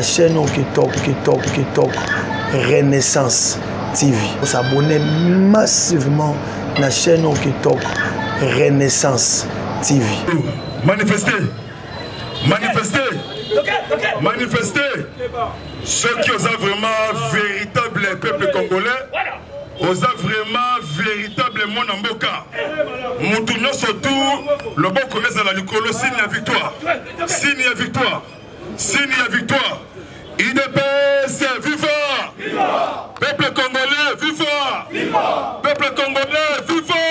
La chaîne Kitoko Renaissance TV. Vous s'abonnez massivement à la chaîne Kitoko Renaissance TV. Manifestez. Ceux qui osent vraiment véritable peuple congolais, osent vraiment véritablement Namboka. Moutounyo surtout, le bon commerce à la Nicolo, signe la victoire. Signe la victoire. IDPS, viva! Peuple congolais, viva! Peuple congolais, viva!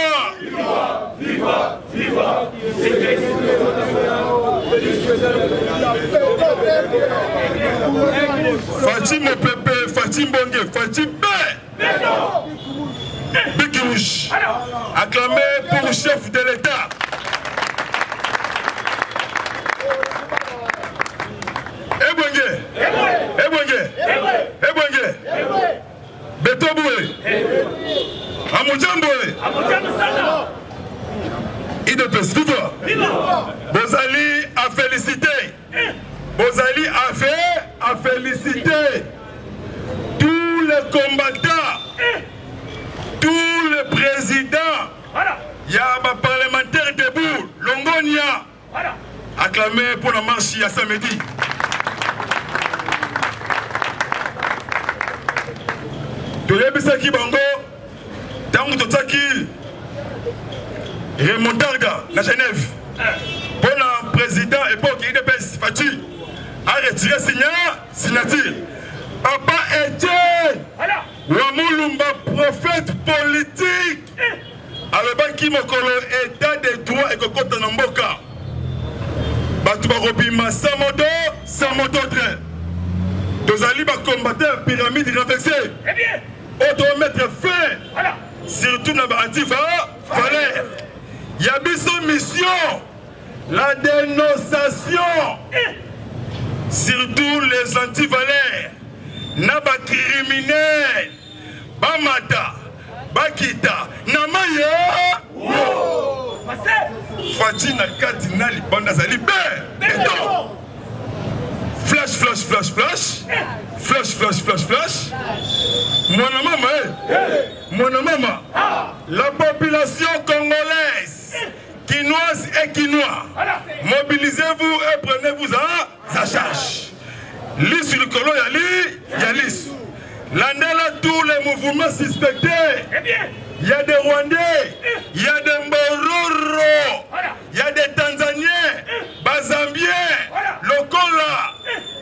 Fatim Pepe, Fatim Bongue, Fatim B. Bikirouche, acclamé pour le chef de l'État. Ebonge, Betoboué, Amoudjamboué, IDPS, viva! Bozali a félicité. Bozali a félicité tous les combattants, tous les présidents. Il y a un parlementaire debout, Longonia, acclamé pour la marche à samedi. Toyebisaki Bango, Tango Totaki, Remontarga, la Genève. Pour le président époque IDPS Fati a retiré signature. Papa Etienne Wamulumba, prophète politique. Alors qui mokolo état de droit et kokota namboka. Batuba Robima Samodo train. Dozali ba combattre pyramide renversée. Auto mettre fin. Surtout dans l'antifa Valère. Il y a une mission. La dénonciation, surtout les anti-valeurs, naba criminels, Bamata, Bakita, Namaya, Fatina Cardinal, Bandazali, béton. Flash. Mon maman, la population congolaise. Quinoise et Quinois, mobilisez-vous et prenez-vous à charge. Lis sur le colon, Yalis. L'année tous les mouvements suspectés. Il y a des Rwandais, il y a des Mbororo, il y a des Tanzaniens, Bazambiens, Lokola,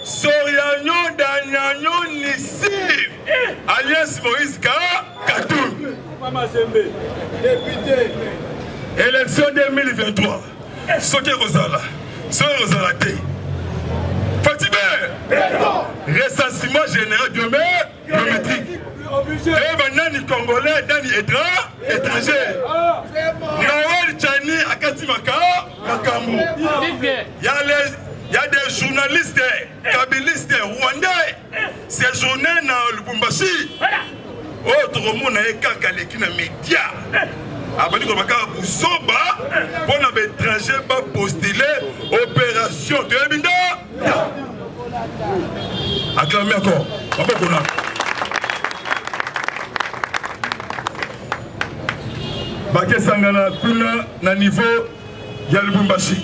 Soriano, Danyano, Nissim, Alliance Moïse Katoum. Élection 2023. Ce qui est Rosala. Fatigué. Recensement général biométrique. Et maintenant, les Congolais, dans les étrangers. Noël Tchani, Akatimaka, Makamou. Il y a des journalistes, kabilistes, rwandais. Ces journées dans le Lubumbashi. Autre monde n'a pas de médias. Après qu'on va Boussoba, pour les étrangers va postuler opération de Ebinda. Acclamez encore. Baké Sangana, Puna, na niveau Yalubumbashi.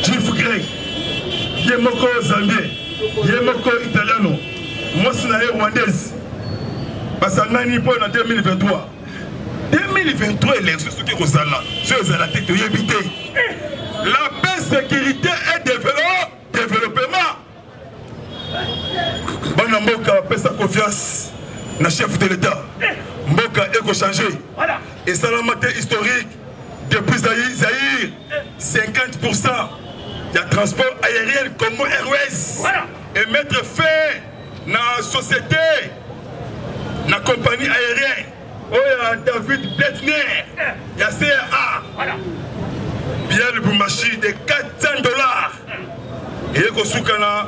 Chief Grey, Yemoko Zambie, Yemoko Italiano, Mosnae Rwandaise. Basanani pour en 2023. 2023 élection, ce qui est Rosala, c'est la tête de Yébité. La paix, sécurité et développement. Bana Mboka paie sa confiance dans le chef de l'État. Mboka éco-changé. Et ça la matière historique depuis Zaïre, 50%. Il y a transport aérien Congo Airways. Et mettre fin dans la société, dans la compagnie aérienne. Oh, il y a David Bletner, il y a CRA, bien le Bumbashi de $400. Et il y a Kosoukana,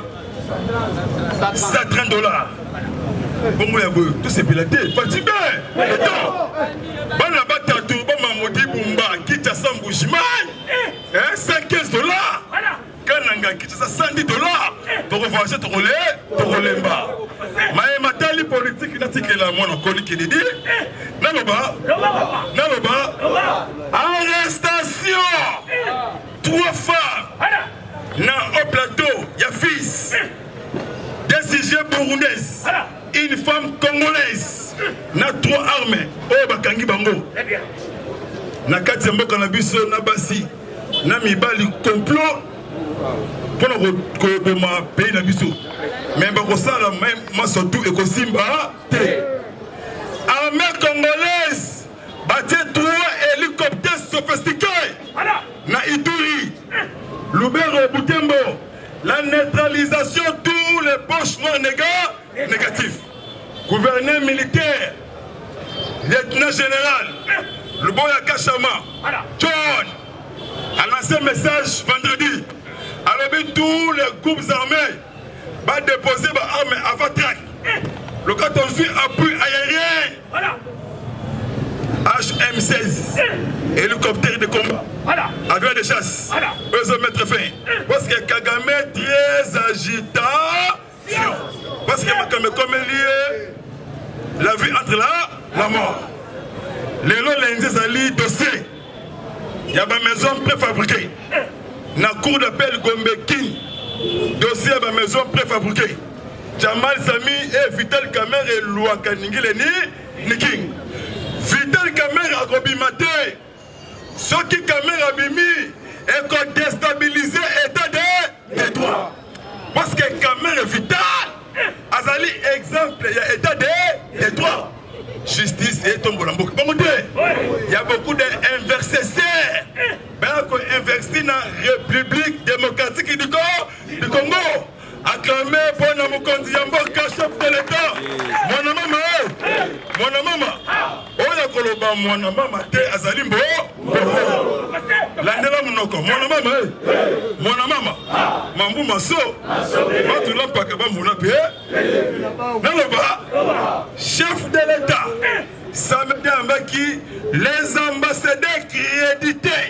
$130. Bon, il y a tout c'est piloté. Fatigué, attends. Bana Batatou, Bama Modi Bumba, Kita Samboujiman, $115. Quand franga qui ça $110 pour voyager pour Lemba. Mais matali politique n'attire la moi on qui dit naloba arrestation 3 femmes na au plateau ya fils décision burundaise une femme congolaise na 3 armées oh bakangi bango na kati mboka na biso na basi na mibali complot pour le pays na biso mais bakosala même masotu ekosimba te armée congolaise batie 3 hélicoptères sophistiqués na Ituri Lubero Butembo la neutralisation de tous les poches noirs négatifs gouverneur militaire lieutenant général Luboya Kachama John a lancé un message vendredi. Alors tous les groupes armés vont déposer leurs armes à Vatrak. Le 14 juillet, appui aérien. HM16, hélicoptère de combat, avion de chasse. Eux ont mettre fin. Parce que Kagame est très agitation. Parce que Kagame comme lié la vie entre la mort. Les lots lundi ali dossier. Il y a une maison préfabriquée. Dans la cour d'appel Gombe King, dossier à une maison préfabriquée. Jamal Sami et Vital Kamer et Louaka Ningileni King. Vital Kamer a gobimate. Ce qui Kamer a bimi est qu'on déstabilise l'état des droits. Parce que Kamer est vital. Azali exemple, il y a état des droits. Justice et Tombolambouk. Il y a beaucoup d'inversesseurs. Qui investit dans la République démocratique du Congo. Acclamé pour nous conduire chef de l'État. Mon maman. Oya koloba mon maman te azalimbo. Landela munoko. Mon maman. Mambu maso. Batu lampaka ba munape. Naloba. Chef de l'État. Samedi Ambaki, les ambassadeurs crédités.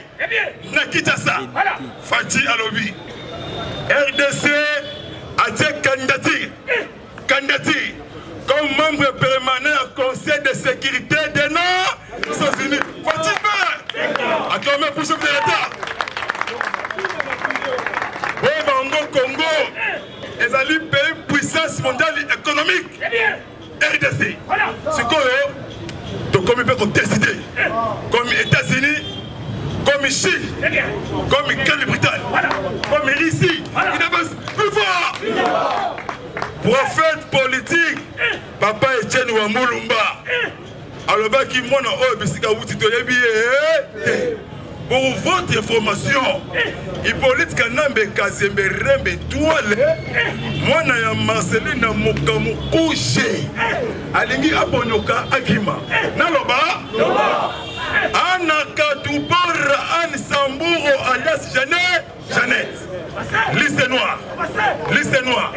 Nakitasa. Fati Alobi. RDC a été candidature comme membre permanent au Conseil de sécurité des Nations Unies. Fatime acclamé pour chef de l'État. Congo, les alliés pays puissance mondiale économique. RDC. C'est quoi comme il peut décider, comme les États-Unis, comme Chine, comme Grande-Bretagne, comme Russie, il avance plus fort. Prophète politique, Papa Etienne Wamulumba. Alors, qui m'ont pour votre information, Hippolyte Kanambe Kazembe Rembe Douale, moi na Marceline Mokamouche, Alingi Aponyoka Agima, Naloba, Anaka Dubora Anne Samburo alias Jeannette, liste noire,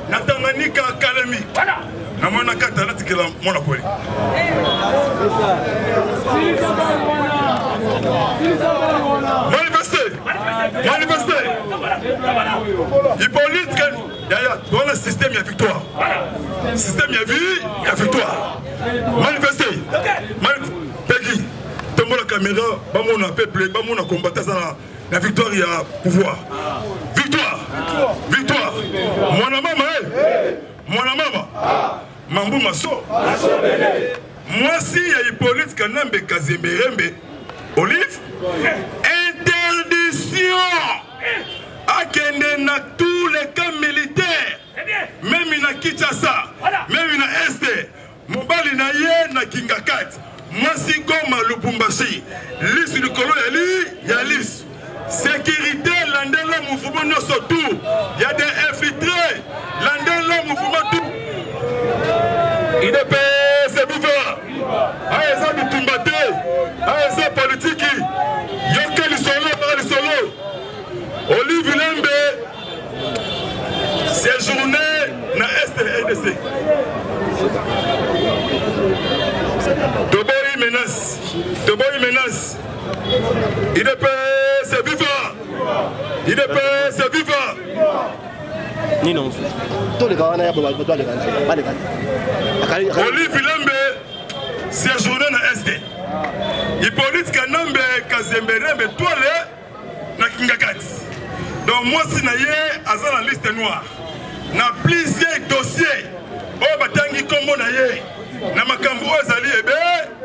Natamanika Academy, Namona Katalati Kila Monopoli. Manifester. Hippolyte, dans le système, il y a victoire. Le système, il y a vie, il y a victoire. Manifester. Peggy, tombe la caméra, on a peuplé, on a combattu la victoire, il y a pouvoir. Victoire. Mon maman. Mambu Maso. Moi, si il y a Hippolyte Kanambe Kazembe Olive, interdiction à Kende na tous les camps militaires, même na Kinshasa, même na Este, Mobali na Ye na Kingakat, Mwasi Goma Lubumbashi, liste du Kolo Yalis, sécurité, l'andela mouvement no surtout, il y a des infiltrés, l'andela mouvement tout. Il est payé, c'est vivant. Aïe, ça nous tumbate. Aïe, ça politique. Yoke l'isolo. Olive Lembe, séjourné na STRDC. Toboy menace. Il est payé, c'est vivant. ni non tous les gars on a pas les gars Olivier Lambe séjourné na SD Hippolyte Kanambe Kazembere Toile na Kingakati donc moi si na ye aza na liste noire na plusieurs dossiers oyo batangi kombo na ye na makambo oyo ezali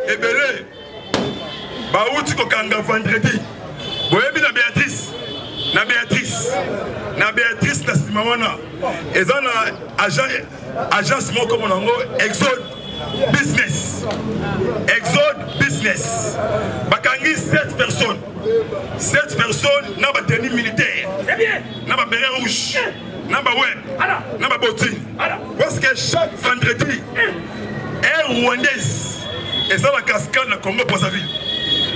ebele bauti kokanga vendredi boyebi na Béatrice na nsima wana eza na agence moko kombo nango Exode Business bakangi 7 personnes na bateni militaire na ba béret rouge na ba web na ba bottine parce que chaque vendredi Air Rwandaise eza la cascade na Congo Brazzaville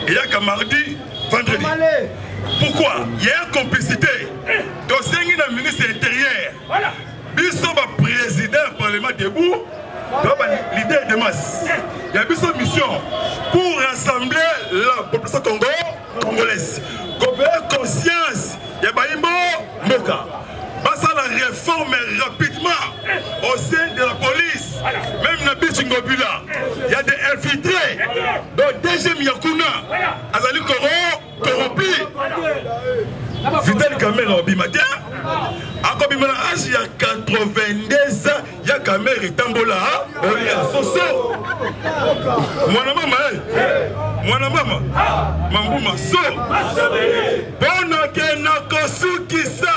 et ya ka mardi vendredi. Pourquoi? Il y a une complicité. Donc c'est un ministre intérieur. Biso ba président du Parlement debout. L'idée de masse. Il y a une mission pour rassembler la population congolaise. Coopérer conscience. Il y a une moka. Basa la réforme rapidement au sein de la police. Même dans Bichingobula. Il y a des infiltrés. Donc DG Miyakuna. Azali corrompu. Fidel Kamera Obimata. Ako bimana âge ya 82 ans, ya Kamera itambola, oya soso. Mwana mama, mambu maso. Bona kena kosukisa.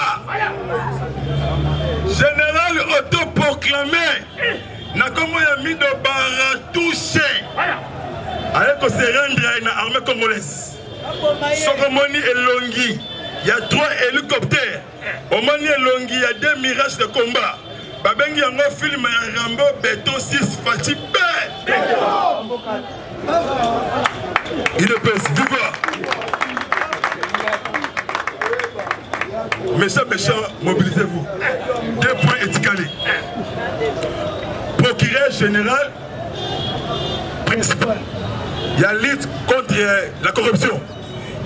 Général autoproclamé. Na komo ya mido baratouché. Ayeko se rendre na armée congolaise. Sokomoni elongi. Il y a 3 hélicoptères. Au Mani Elongi, il y a 2 mirages de combat. Babengi yango film ya Rambo Beton 6 Fati Bé. Il est pèse, viva. Méchant, mobilisez-vous. 2 points éticalés. Procureur général principal. Il y a lutte contre la corruption.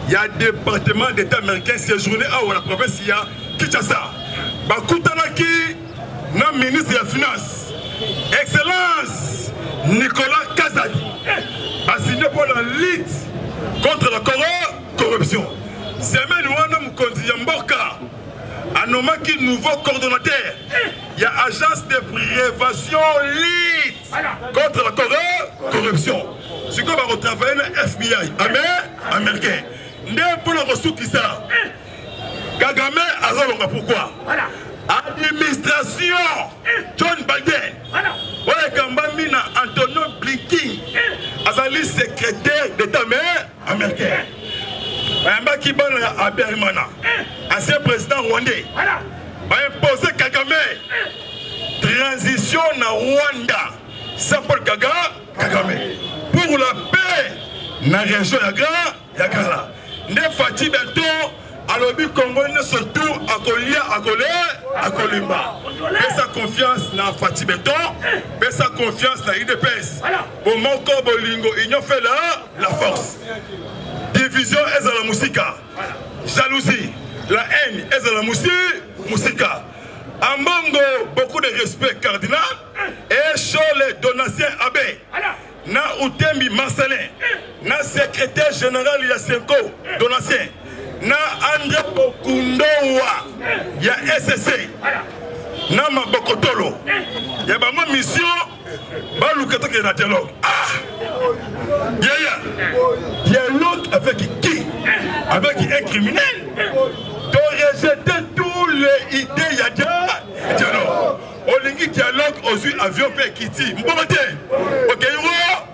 Il y a un département d'État américain séjourné à la province, il y a Kinshasa. Bakutanaki, notre ministre de la Finance, Excellence Nicolas Kazadi, a signé pour la lutte contre la corruption. Semaine où on a Mboka, a nommé qui nouveau coordonnateur. Il y a agence de prévention lutte contre la corruption. C'est comme on travaille le FBI, américain. Pour la ressource qui ça, Kagame a raison. Pourquoi? Administration John Biden, ouais, Kambamina Antonio Blinken, Azali secrétaire d'État américain. Mbaki Bana Aberimana, ancien président rwandais, va imposer Kagame transition na Rwanda, sans Paul Kagame pour la paix na région Yagala. Ne fati bientôt à l'objet congolais surtout à Kolimba. Fais sa confiance dans Fati Béton, fais sa confiance dans l'IDPS. Au Moko Bolingo, ils ont fait la force. Division est à la musique. Jalousie, la haine est à la musique. En Bongo, beaucoup de respect cardinal et sur les donations abbé. Na Utembi Marcelin, na secrétaire général Yasenko Donatien, na André Bokundowa, ya SSC, na Mabokotolo, ya ba ma mission, ba lukato ke na dialogue. Dialogue avec qui? Avec un criminel. De rejeter tous les idées ya dialogue. Olingi dialogue aux avions pe kiti. Mbomate. OK,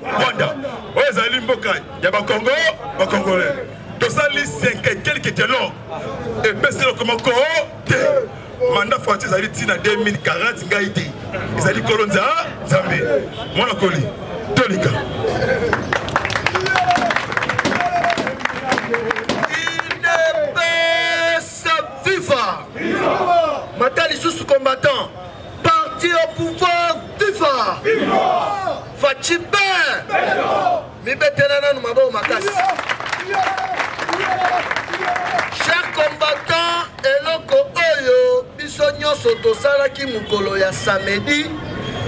Rwanda. Ozali mboka ya ba Congo, ba Congolais. Donc ça les 5 quelques dialogues. Et baisser le comment mandat Fati zali tina 2040 ngaidi. Izali kolonza Zambie. Mwana koli. Tolika. Matali sous combattant. Parti au pouvoir du phare. Fati Bé. Mi betelana nous mabo makasi. Chers combattants, eloko oyo biso biso nyonso tosalaki mokolo ya samedi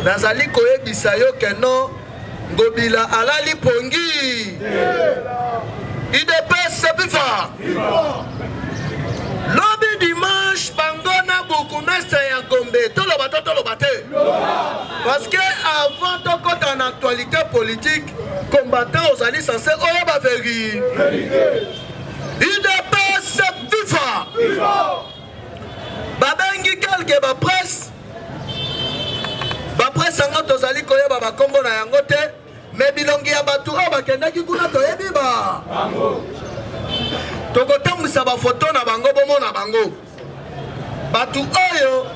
nazali koyebisa yo ke non Ngobila alali pongi IDPS viva lobi dimanche bangona bourgmestre ya Gombe toloba te parce que avant tokota na actualité politique combattant ozali censé oyeba vérité IDPS viva babengi quelque presse anga tozali koyeba bakombo na yango te mais bilongi ya bato oyo bakendaki kuna toyebi ba tokotambwisa bafoto na bango bomona bango bato oyo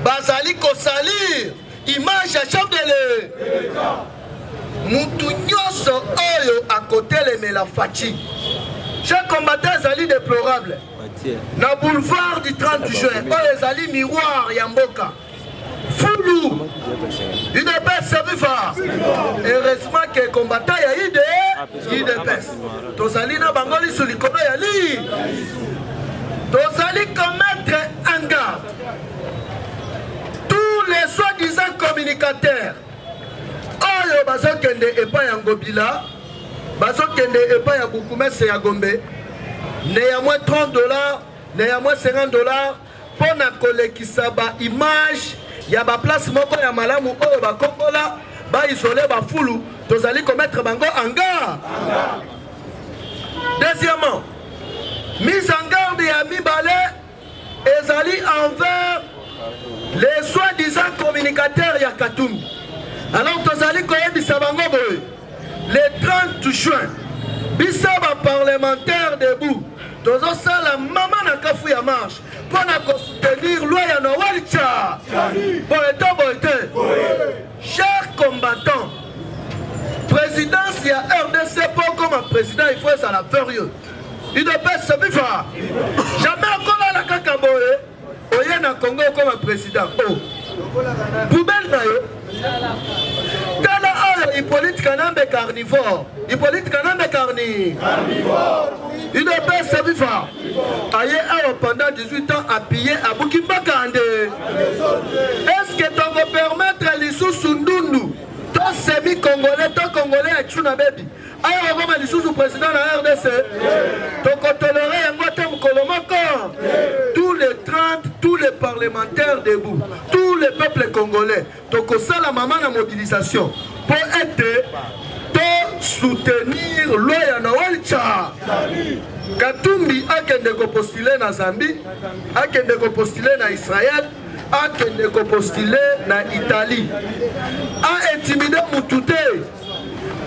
bazali kosalir image ya chef de l'État mutu nyonso oyo akotelemela faci chaque combattant ezali déplorable na boulevard du 30 juin oyo ezali miroir ya mboka Foulou, IDPS viva. Heureusement que combattant ya IDPS. Tozali na bangoli sur likolo ya li. Tozali commettre en garde tous les soi-disant communicateurs. Oyo bazokende epa ya Ngobila, bazokende epa ya bourgmestre ya Gombe. Néanmoins $30, néanmoins $50 pour na kolekisa ba image. Ya ba place moko ya malamu oyo ba kongola ba isoler ba fulu tozali commettre bango en garde. Deuxièmement, mise en garde ya mibale ezali envers les soi-disant communicateurs ya Katumbi. Alors tozali koyebisa bango boye le 30 juin bisa ba parlementaire debout tozo sala mama na kafu ya marche pour soutenir loi ya Noël Tcha. Chers combattants, présidence ya RDC pour comme président il faut être à la furieux. Il ne peut se vivre. Jamais encore la kakaboye oye na Congo comme président. Oh. Poubelle na yo. Tala oyo Hippolyte Kanambe carnivore. Hippolyte Kanambe carnivore. Il ne peut se vivre. Aye pendant 18 ans à piller à Bukimbakande. Est-ce que tu vas permettre les sous-sundundu, ton semi-congolais, ton congolais à Tchuna Baby, aye on va les sous-président de la RDC, ton cotoleré et moi t'aime Kolomako. Tous les 30, tous les parlementaires debout, tous les peuples congolais, ton ça la maman la mobilisation pour être soutenir loi Noël Tcha. Katumbi akende ko postuler na Zambie, akende ko postuler na Israël, akende ko postuler na Italie. A intimider Moutouté.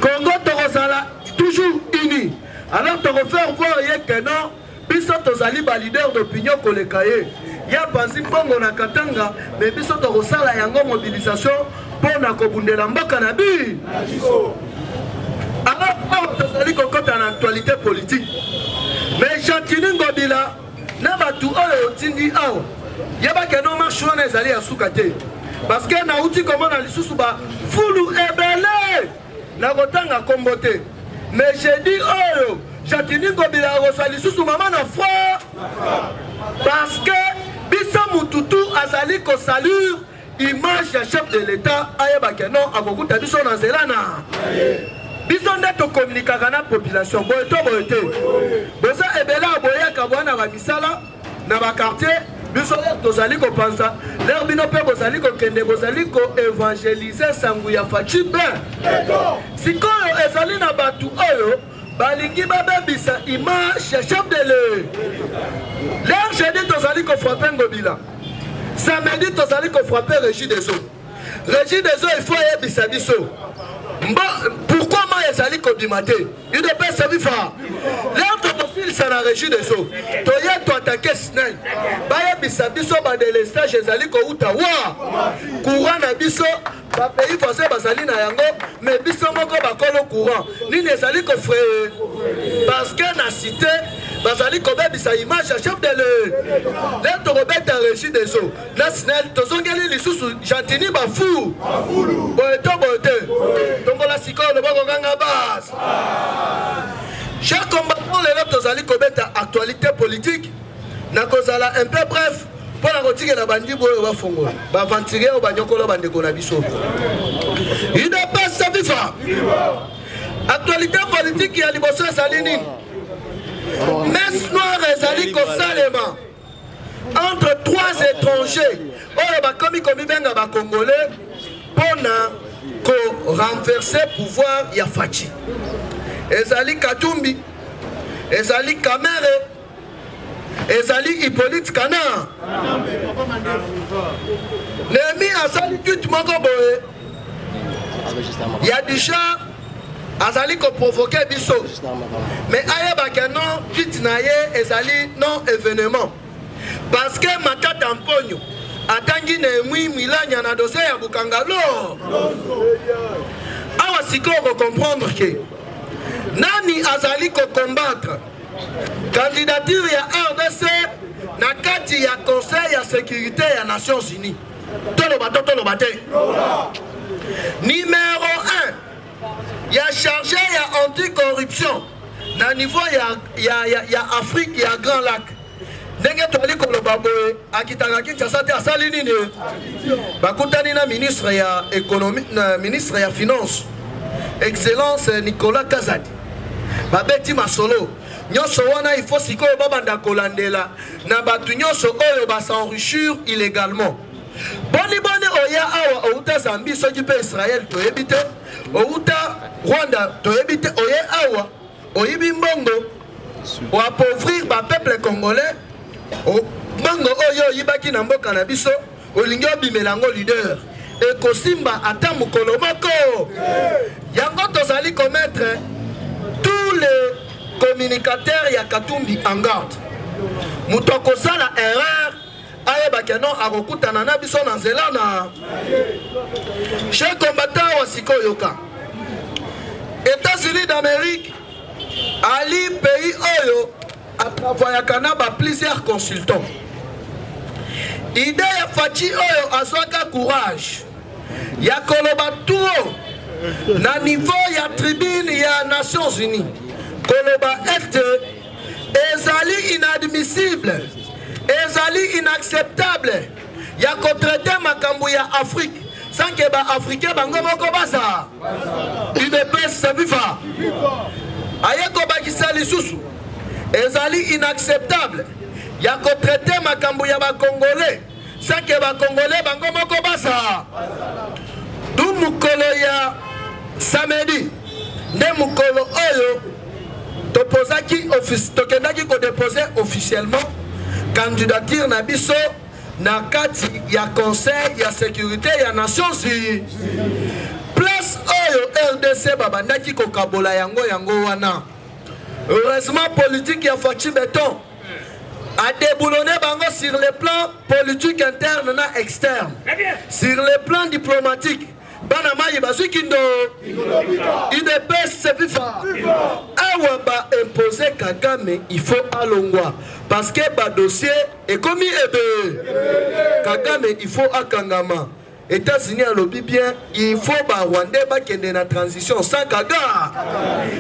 Congo Torosala toujours uni. Alors te refaire voir que non, biso tozali ba leader d'opinion kolekaye. Ya panzi pongo na Katanga, mais biso torosala yango mobilisation pour na kobundela mboka na bi. Alors, tozali kokota na actualité politique. Mais Jacqueline Ngobila, na batu oyo tindi awa. Yaba ke no marche wana ezali ya suka te. Parce que na uti comment na lisusu ba fulu ebele na kotanga kombo te. Mais j'ai dit oyo Jacqueline Ngobila reçoit lisusu maman na foi. Parce que biso mututu azali ko saluer image ya chef de l'État ayeba ke non akokuta biso na zelana. Biso nde to communiquer na population boyete boza ebela boyaka bwana ba misala na ba quartier biso tozali ko pensa l'air bino pe bozali ko kende bozali ko évangéliser sangu ya faci ben sikoyo ezali na batu oyo balingi babebisa image ya chef de l'État. L'air jeudi tozali ko frapper Ngobila, samedi tozali ko frapper Régis des Eaux. Régis des Eaux il faut yebisa biso pourquoi moi ezali kobimate il ne peut se vivre l'autre profil c'est la Régie des Eaux toya to attaquer snel baya bisa biso ba délestage ezali ko uta wa courant na biso ba pays français bazali na yango mais biso moko ba kolo courant nini ezali ko frère parce que na cité bazali ko bebisa image à chef de l'autre Robert à Régie des Eaux na snel tozongeli lisusu Jantini ba fou boyeto donc la sikoyo le bako ganga base. Chers combattants, les autres allez commettre actualité politique. N'a kozala un peu bref. pour la rotike la bandi boyo ba fongola ba venturier au banyokolo bande ko na biso il ne passe sa viva actualité politique ya liboso salini messe noire ezali ko salema entre trois étrangers oyo ba komi benga ba congolais pona ko renverser pouvoir ya Fachi ezali Katumbi ezali Kamere ezali Hippolyte Kana Nemi asali tout moko boye ya déjà azali ko provoquer biso mais ayeba que non tout na ye ezali non événement parce que Matata Mponyo atangi na emwi milanya na dossier ya Bukangalo awa siko comprendre que nani azali ko combattre candidature ya RDC na kati ya conseil ya sécurité ya Nations Unies tolo bate numéro 1 ya chargé ya anticorruption na niveau ya Afrique ya Grand Lac ndenge toli koloba boye akitanga Kinshasa te asali nini bakutani na ministre ya économie na ministre ya finance excellence Nicolas Kazadi babeti masolo nyonso wana il faut sikoyo babanda kolandela na batu nyonso oyo s'enrichir illégalement boni oya awa outa Zambie soki pe Israël toyebi te outa Rwanda toyebi te oye awa oyibi mbongo o appauvrir ba peuple congolais mbongo oyo oyibaki na mboka na biso olingi obimela yango leader ekosimba ata mokolo moko yango tozali commettre tous les communicateurs ya Katumbi en garde moto akosala erreur ayebake non akokutana na biso na nzela na chez combattant wa sikoyoka États-Unis d'Amérique ali pays oyo atravoyaka na ba plusieurs consultants idée ya Fachi oyo azwaka courage ya koloba tuo na niveau ya tribune ya Nations Unies koloba ete ezali inadmissible ezali inacceptable ya kotraite makambo ya Afrique sans que ba africain bango moko basa UDPS viva ayeko bakisa lisusu ezali inacceptable ya kotraite makambo ya ba congolais sans que ba congolais bango moko basa du mukolo ya samedi nde mukolo oyo topozaki office tokendaki ko déposer officiellement candidature na biso na kati ya conseil ya sécurité ya Nations Unies place oyo RDC babandaki ko kabola yango wana heureusement politique ya Fachi Beton a déboulonné bango sur le plan politique interne na externe sur le plan diplomatique bana mayi bazukindo UDPS viva awa ba imposer Kagame il faut alongwa parce que ba dossier est commis ebe Kagame il faut akangama États-Unis a lobby bien il faut ba Rwanda ba kende na transition sans Kaga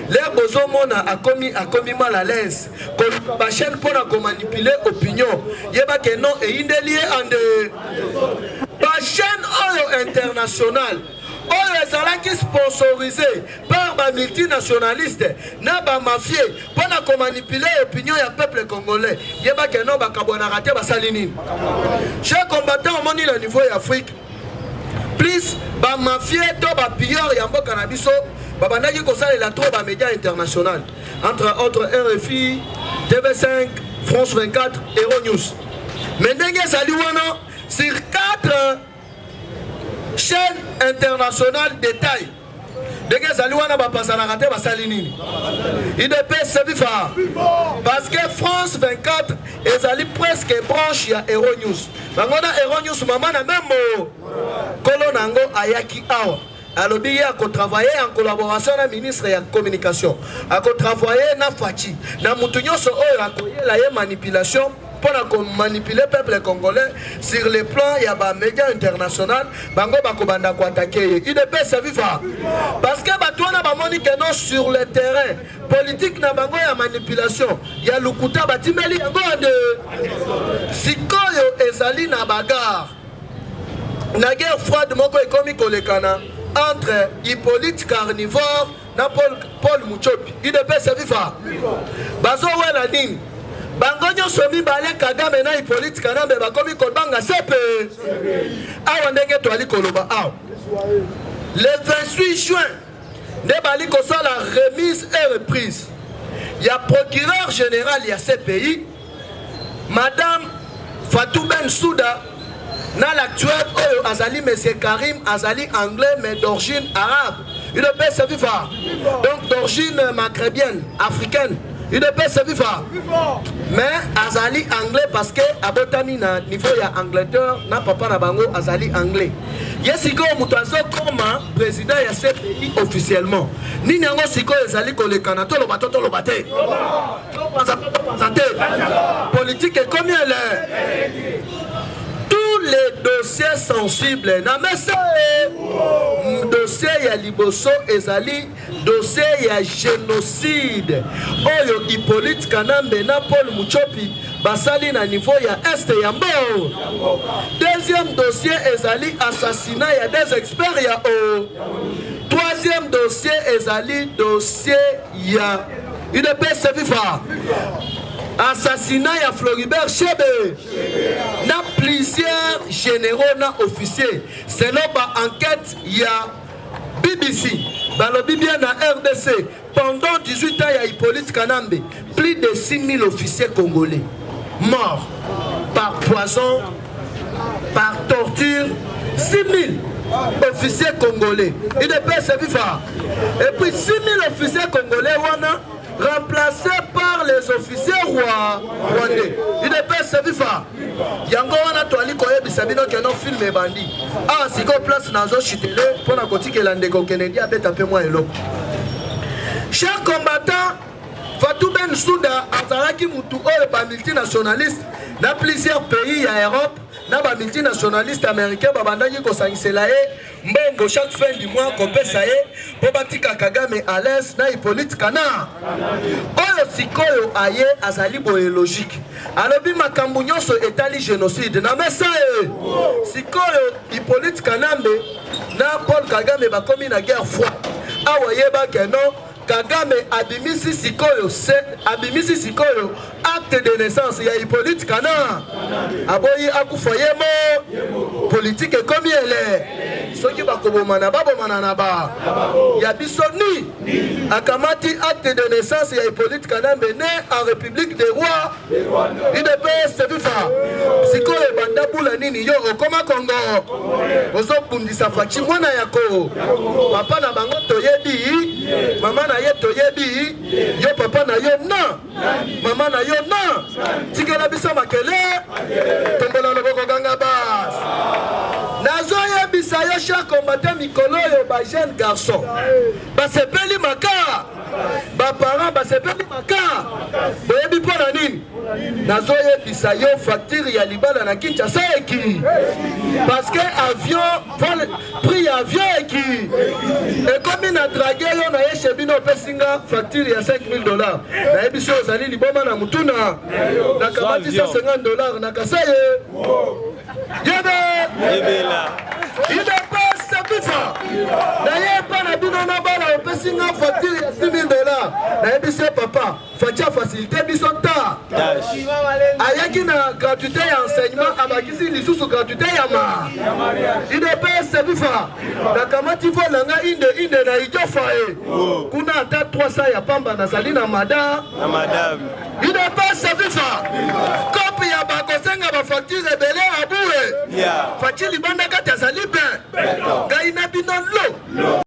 les bozomona a commis mal à l'aise comme ba chaîne pour manipuler opinion yeba que non et indelié ande ba chaîne oyo internationale oyo ezalaki sponsorisé par ba multinationaliste na ba mafie pona ko manipuler opinion ya peuple congolais yeba que non ba kabona raté ba salini chers combattants au monde au niveau d'Afrique plus ba mafie to ba pilleur ya mboka na biso babandaki ko salela trop ba médias international entre autres RFI TV5 France 24 Euronews mais ndenge sali wana sur 4 chaîne internationale détail ndenge sali wana bapasana raté basali nini IDPS viva parce que France 24 ezali presque branche ya Euronews bangona Euronews mama na même kolo nango ayaki awa alobi a travailler en collaboration na ministre ya communication a travailler na Fachi na mutu nyonso oyo akoyela ye manipulation pour manipuler le peuple congolais sur le plan il y a des médias internationaux bango bakobanda ko attaquer il ne peut se vivre parce que batona ba moni que non sur le terrain politique na bango ya manipulation ya lukuta batimeli yango de sikoyo ezali na bagarre na guerre froide moko ekomi kolekana entre Hippolyte Carnivore na Paul Muchopi il ne peut se vivre bazo wela nini bango nyonso mibale Kagame na Hippolyte Kanambe bakomi kolbanga sepe awa ndenge toali koloba awa le 28 juin nde bali kosala remise et reprise ya procureur général ya CPI madame Fatou Bensouda na l'actuel oyo azali monsieur Karim azali anglais mais d'origine arabe il ne peut se vivre donc d'origine maghrébienne africaine il ne peut se vivre mais azali anglais parce que abotami na niveau ya Angleterre na papa na bango azali anglais yesiko muto azokoma président ya CPI officiellement nini yango siko ezali kolekana to loba te politique est combien elle tous les dossiers sensibles na mesa dossier ya liboso ezali dossier ya génocide oyo Hippolyte Kanambe na Paul Muchopi basali na niveau ya est ya mbo deuxième dossier ezali assassinat ya des experts ya troisième dossier ezali dossier ya UDPS vivra assassinat ya Floribert Chebe na plusieurs généraux na officiers selon ba enquête ya BBC balobi bien na RDC pendant 18 ans ya Hippolyte Kanambe plus de 6000 officiers congolais morts par poison par torture 6000 officiers congolais il ne peut se vivre et puis 6000 officiers congolais wana remplacé par les officiers rwandais. Il ne peut se vivre. Yango wana toali koye bisabino keno film et bandi. Ah, si ko place nazo chitele pour na kotike landeko Kennedy abeta pe moi elo. Chers combattants, Fatou Bensouda azalaki mutu oyo ba multinationaliste na plusieurs pays ya Europe na ba multinationaliste américain babandaki ko sangisela mbongo chaque fin du mois kopesa po batika Kagame à l'aise na Hippolyte Kana oyo sikoyo aye azali boye logique alobi makambo nyonso etali génocide na mesa sikoyo Hippolyte Kanambe na Paul Kagame bakomi na guerre froide awa yeba keno Kagame abimisi sikoyo acte de naissance ya Hippolyte Kana aboyi akufoye mo politique comme elle est soki bakobomana babomana na ba ya bisoni akamati acte de naissance ya Hippolyte Kanambe né en République des Rois il ne peut se vivre sikoyo bandabula nini yo okoma Congo ozobundisa fachi mwana yako papa na bango toyebi mama na ye toyebi yo papa na yo na mama na yo na tikela biso makele tombola loboko ganga bas nazo yebisa yo cher combattant mikolo yo ba jeune garçon basepeli maka ba parents basepeli maka boyebi pona nini nazo yebisa yo facture ya libala na Kinshasa eki parce que avion prix avion eki et comme na dragué yo na yeshebino pesinga facture ya $5000 na yebiso ozali liboma na mutuna na kabati $150 na kasaye yebela ide pesa pizza na yepa na bino na bala opesinga facture ya $6000 na yebiso papa facha facilité biso ta ayaki na gratuité ya enseignement abakisi lisusu gratuité ya ma ide pesa bifa na kamati volanga inde na ijofa kuna ata 300 ya pamba na sali na madame ide pesa bifa kopi ya bakosenga ba facture rebele abue fachi libanda kati azali ben gaina bino lo